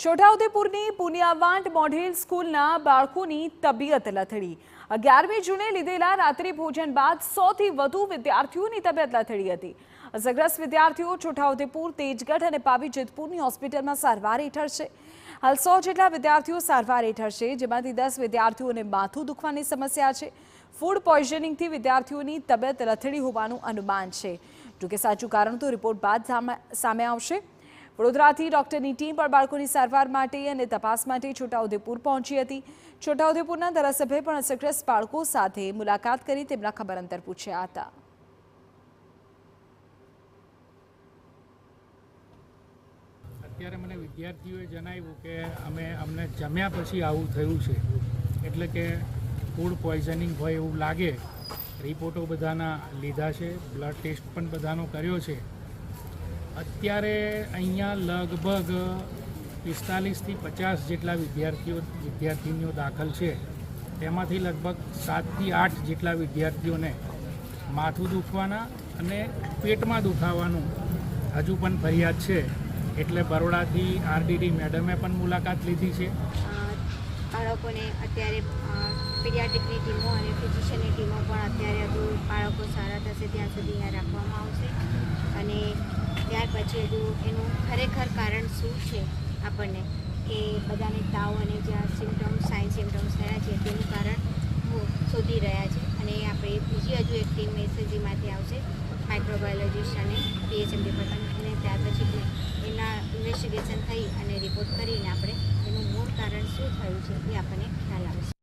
છોટાઉદેપુરની પુનિયાવાંટ model સ્કૂલના બાળકોની તબિયત લથડી। 11મી જૂને લીધેલા રાત્રિ ભોજન બાદ 100થી વધુ વિદ્યાર્થીઓની તબિયત લથડી હતી। અસરગ્રસ્ત વિદ્યાર્થીઓ છોટાઉદેપુર, તેજગઢ અને પાવી જેતપુરની હોસ્પિટલમાં સારવાર હેઠળ છે। હાલ 100 જેટલા વિદ્યાર્થીઓ સારવાર હેઠળ છે, જેમાંથી 10 વિદ્યાર્થીઓને માથું દુખવાની સમસ્યા છે। ફૂડ પોઈઝનિંગથી વિદ્યાર્થીઓની તબિયત લથડી હોવાનું અનુમાન છે। જોકે સાચું કારણ તો રિપોર્ટ બાદ સામે આવશે। વડોદરાથી ડોક્ટરની ટીમ પણ બાળકોની સારવાર માટે અને તપાસ માટે છોટાઉદેપુર પહોંચી હતી। છોટાઉદેપુરના ધારાસભ્યે પણ અસરગ્રસ્ત બાળકો સાથે મુલાકાત કરી તેમના ખબર અંતર પૂછ્યા હતા। અત્યારે મને વિદ્યાર્થીઓએ જણાવ્યું કે અમને જમ્યા પછી આવું થયું છે, એટલે કે ફૂડ પોઈઝનિંગ હોય એવું લાગે। રિપોર્ટો બધાના લીધા છે, બ્લડ ટેસ્ટ પણ બધાનો કર્યો છે। અત્યારે અહીંયા લગભગ 45થી 50 જેટલા વિદ્યાર્થીનીઓ દાખલ છે। તેમાંથી લગભગ 7થી 8 જેટલા વિદ્યાર્થીઓને માથું દુખવાના અને પેટમાં દુખાવાનું હજુ પણ ફરિયાદ છે। એટલે બરોડાથી આરડીડી મેડમે પણ મુલાકાત લીધી છે। બાળકોને અત્યારે પીડિયાટ્રિકની ટીમો અને ફિઝિશિયનની ટીમો પણ અત્યારે હજુ બાળકો સારા થશે ત્યાં સુધી અહીંયા રાખવામાં આવશે અને ત્યાર પછી હજુ એનું ખરેખર કારણ શું છે આપણને કે બધાને તાવ અને જ્યાં સાઇન સિમ્ટમ્સ થયા છે તેનું કારણ શોધી રહ્યા છે અને આપણે બીજી હજુ એક ટીમ એસએસજીમાંથી આવશે, માઇક્રોબાયોલોજીસ્ટ અને પીએચએમ ડિપાર્ટમેન્ટ, અને ત્યાર પછી એના ઇન્વેસ્ટિગેશન થઈ અને રિપોર્ટ કરીને આપણે એનું મૂળ કારણ શું થયું છે એ આપણને ખ્યાલ આવશે।